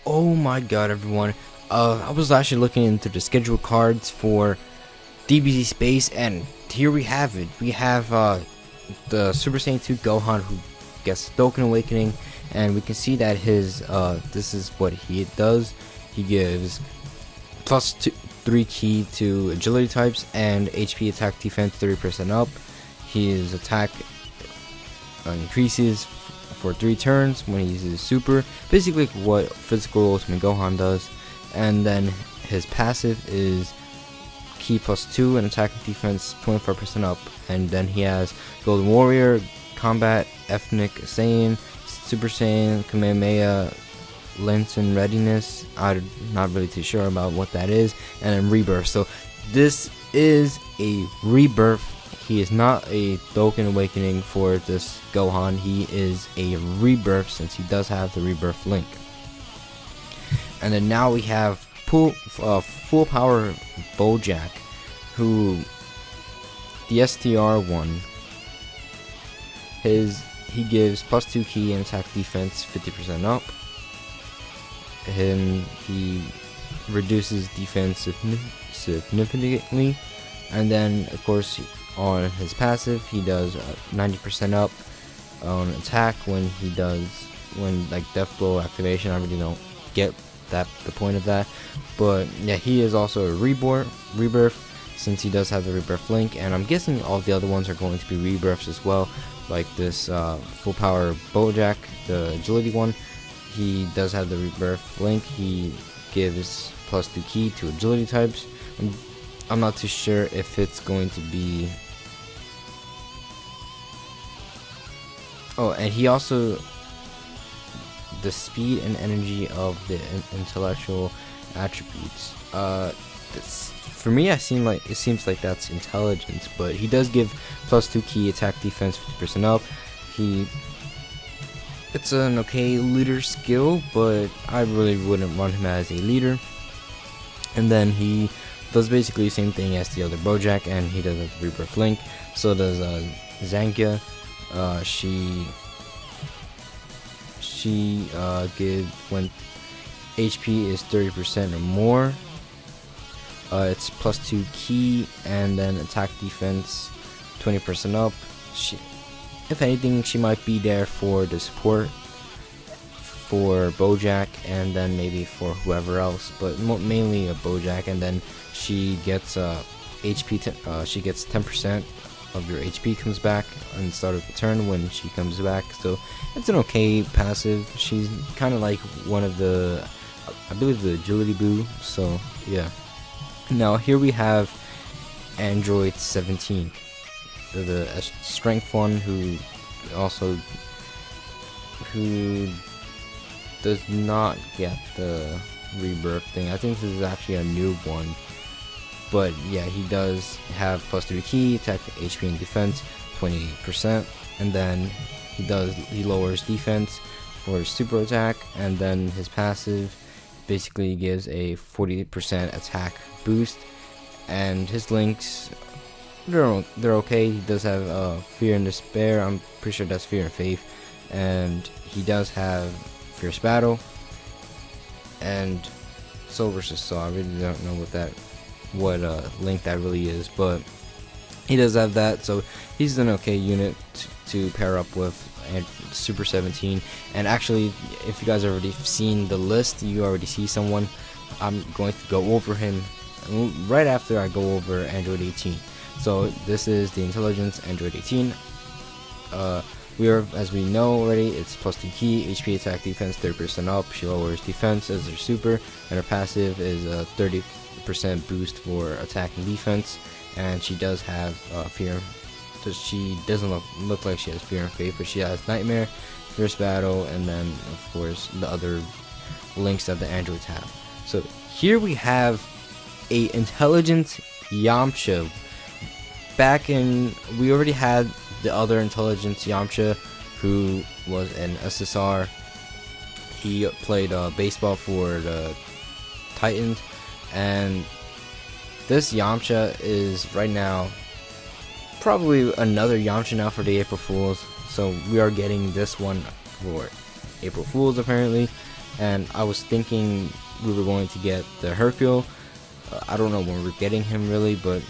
Oh my god, everyone. I was actually looking into the schedule cards for DBZ Space, and here we have it. We have the Super Saiyan 2 Gohan, who gets Dokkan Awakening, and we can see that his this is what he does. He gives plus 3 key to agility types and HP attack defense 30% up. His attack increases for 3 turns when he uses super, basically what physical Ultimate Gohan does. And then his passive is key plus 2 and attack and defense 25% up. And then he has Golden Warrior, Combat, Ethnic Saiyan, Super Saiyan, Kamehameha, Lenten Readiness. I'm not really too sure about what that is. And then Rebirth. So this is a Rebirth. He is not a Dokkan Awakening for this Gohan. He is a Rebirth, since he does have the Rebirth link. And then now we have full power Bojack, who the STR one, he gives plus 2 key and attack defense 50% up. And he reduces defense significantly. And then of course on his passive he does 90% up on attack when like Death Blow activation. I really don't get the point of that, but yeah, he is also a rebirth, since he does have the Rebirth link, and I'm guessing all the other ones are going to be rebirths as well, like this full power Bojack, the agility one. He does have the Rebirth link. He gives plus 2 key to agility types. I'm not too sure if it's going to be... Oh, and he also... the speed and energy of the intellectual attributes. For me, it seems like that's intelligence, but he does give plus 2 key attack defense 50% up. It's an okay leader skill, but I really wouldn't run him as a leader. And then he does basically the same thing as the other Bojack, and he does have the Rebirth link. So does Zankia. She gives, when HP is 30% or more, it's plus 2 key and then attack defense 20% up. If anything, she might be there for the support for Bojack, and then maybe for whoever else, but mainly a Bojack. And then she gets HP. She gets 10% of your HP comes back on the start of the turn when she comes back. So it's an okay passive. She's kind of like one of the, I believe, the agility boo. So yeah. Now here we have Android 17, the strength one, who does not get the rebirth thing. I think this is actually a new one. But yeah, he does have plus 3 key, attack, HP, and defense 20%, and then he lowers defense for his super attack, and then his passive basically gives a 40% attack boost. And his links, they're okay. He does have Fear and Despair. I'm pretty sure that's Fear and Faith, and he does have Fierce Battle and Soul versus Soul. I really don't know what link that really is, but he does have that, so he's an okay unit to pair up with Super 17. And actually, if you guys already seen the list, you already see someone. I'm going to go over him right after I go over Android 18. So this is the intelligence Android 18. We are, as we know already, it's plus 2 key, HP, attack, defense 30% up. She lowers defense as her super, and her passive is a 30% boost for attack and defense. And she does have fear. So she doesn't look like she has Fear and Faith, but she has Nightmare, Fierce Battle, and then of course the other links that the androids have. So here we have a intelligent Yamcha. We already had the other intelligence Yamcha, who was an SSR. He played baseball for the Titans, and this Yamcha is right now probably another Yamcha now for the April Fools. So we are getting this one for April Fools apparently, and I was thinking we were going to get the Hercule. I don't know when we're getting him really, but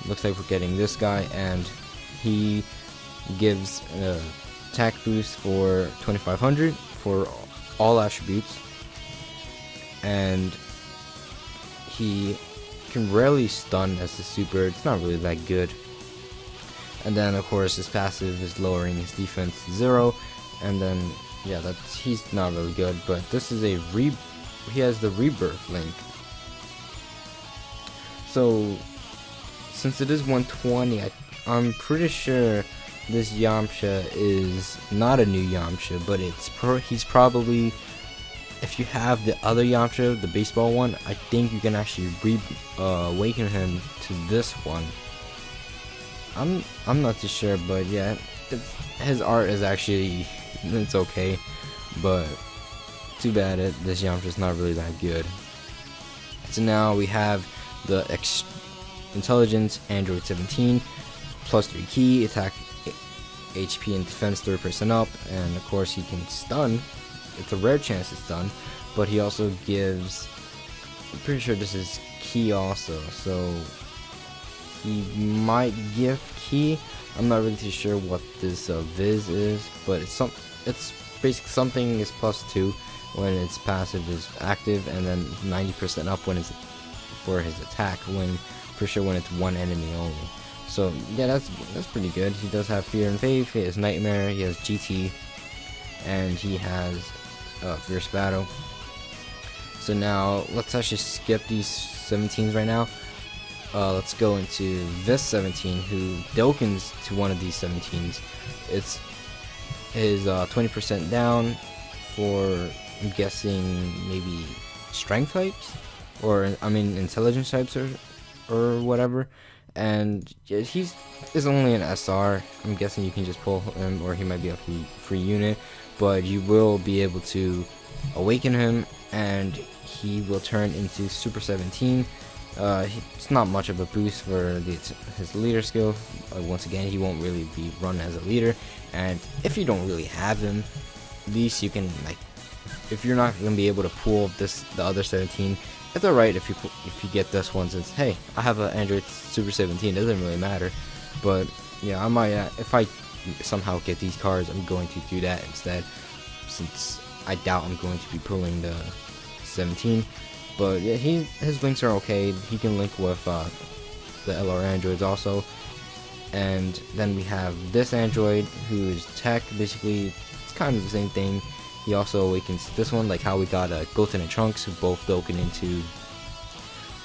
looks like we're getting this guy, and he gives an attack boost for 2500 for all attributes, and he can rarely stun as a super. It's not really that good. And then of course his passive is lowering his defense to 0, and then yeah, he's not really good. But this is he has the rebirth link. So since it is 120, I'm pretty sure this Yamcha is not a new Yamcha, but he's probably, if you have the other Yamcha, the baseball one, I think you can actually awaken him to this one. I'm not too sure, but yeah, his art is actually, it's okay, but too bad this Yamcha's not really that good. So now we have the Intelligence Android 17, plus 3 key, attack, HP and defense 30% up, and of course he can stun. It's a rare chance to stun, but he also gives, I'm pretty sure this is key also, so he might give key. I'm not really too sure what this Viz is, but it's basically something is +2 when its passive is active, and then 90% up when it's for his attack, when pretty sure when it's one enemy only. So yeah, that's pretty good. He does have Fear and Faith, he has Nightmare, he has GT, and he has Fierce Battle. So now let's actually skip these 17s right now. Let's go into this 17 who Dokkans to one of these 17s. It's his 20% down for, I'm guessing, maybe strength types, or I mean intelligence types or whatever. And yeah, he's only an SR. I'm guessing you can just pull him, or he might be a free unit, but you will be able to awaken him, and he will turn into Super 17. It's not much of a boost for his leader skill. Once again, he won't really be run as a leader, and if you don't really have him, at least you can, like, if you're not gonna be able to pull the other 17, it's alright if you get this one, since hey, I have an Android Super 17, it doesn't really matter. But yeah, I might if I somehow get these cards, I'm going to do that instead, since I doubt I'm going to be pulling the 17. But yeah, his links are okay. He can link with the LR androids also. And then we have this android who's tech. Basically, it's kind of the same thing. He also awakens this one, like how we got Goten and Trunks, who both Dokkan into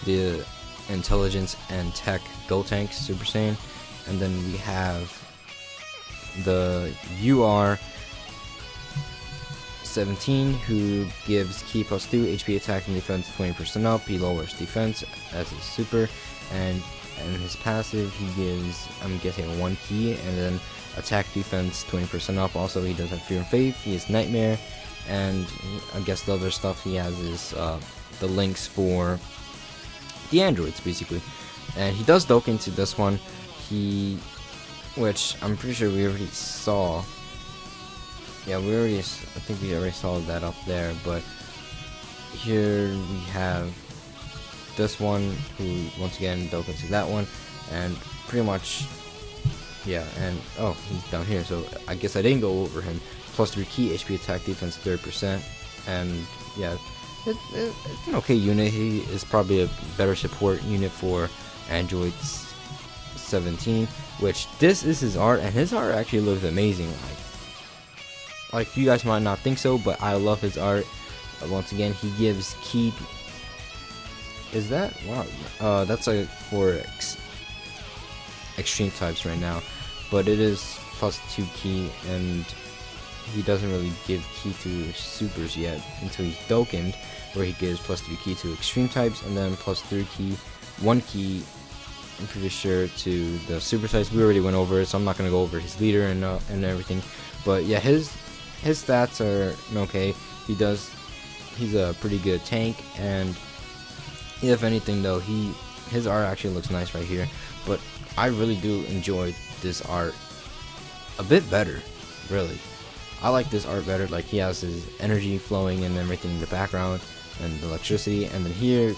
the intelligence and tech Gotenks Super Saiyan. And then we have the UR 17, who gives key +2, HP attack and defense 20% up. He lowers defense as his super, and his passive he gives, I'm guessing, 1 key, and then attack defense 20% up. Also, he does have Fear and Faith, he has Nightmare, and I guess the other stuff he has is the links for the androids basically. And he does Dokkan to this one, which I'm pretty sure we already saw. Yeah, I think we already saw that up there, but here we have this one, who once again Dokkan to that one, and pretty much, yeah, and oh, he's down here, so I guess I didn't go over him. +3 key, HP attack defense 30%, and yeah, it's an okay unit. He is probably a better support unit for Android 17, which this is his art, and his art actually looks amazing. Like you guys might not think so, but I love his art. Once again, he gives key. Is that, wow? That's for extreme types right now, but it is +2 key, and he doesn't really give key to supers yet until he's Dokkaned, where he gives +3 key to extreme types, and then +3 key, 1 key, I'm pretty sure, to the super types. We already went over it, so I'm not gonna go over his leader and everything. But yeah, his stats are okay. He's a pretty good tank, and if anything though, his art actually looks nice right here. But I really do enjoy this art a bit better, really. I like this art better. Like, he has his energy flowing and everything in the background and the electricity, and then here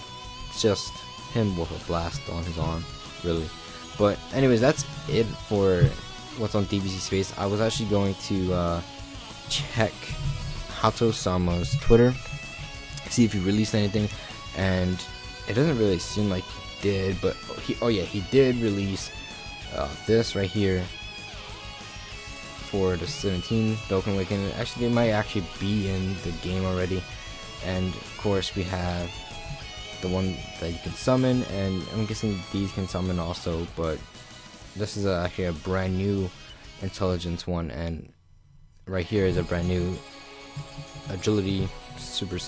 it's just him with a blast on his arm, really. But anyways, that's it for what's on DBZ Space. I was actually going to check Hato-sama's Twitter, see if he released anything, and it doesn't really seem like he did, but he did release this right here for the 17 Dokkan Awakening. Actually, they might actually be in the game already, and of course we have the one that you can summon, and I'm guessing these can summon also, but this is actually a brand new intelligence one, and right here is a brand new agility super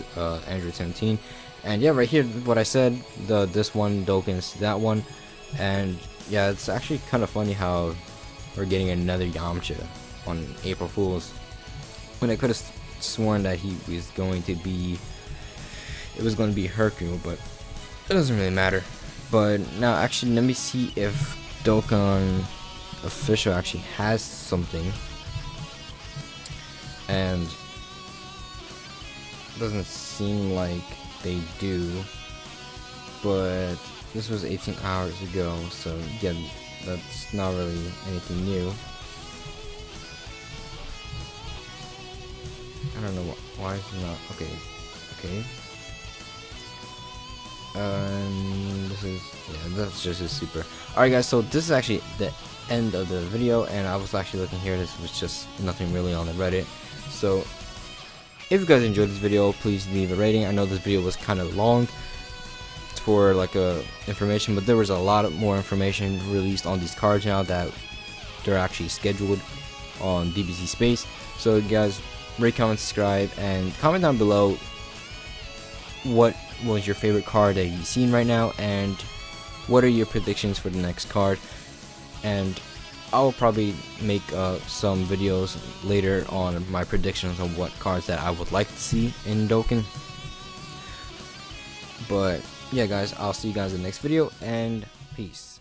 Android 17. And yeah, right here what I said, this one Dokkan's that one. And yeah, it's actually kind of funny how we're getting another Yamcha on April Fool's, when I could have sworn that he was going to be Hercule, but it doesn't really matter. But now actually let me see if Dokkan official actually has something, and it doesn't seem like they do, but this was 18 hours ago, so yeah, that's not really anything new. I don't know why is it not okay. This is, yeah, that's just a super. Alright guys, so this is actually the end of the video, and I was actually looking here, this was just nothing really on the Reddit. So if you guys enjoyed this video, please leave a rating. I know this video was kind of long for like information, but there was a lot more information released on these cards now that they're actually scheduled on DBZ Space. So guys, rate, comment, subscribe, and comment down below what was your favorite card that you've seen right now, and what are your predictions for the next card. And I'll probably make some videos later on my predictions on what cards that I would like to see in Dokkan. But yeah guys, I'll see you guys in the next video, and peace.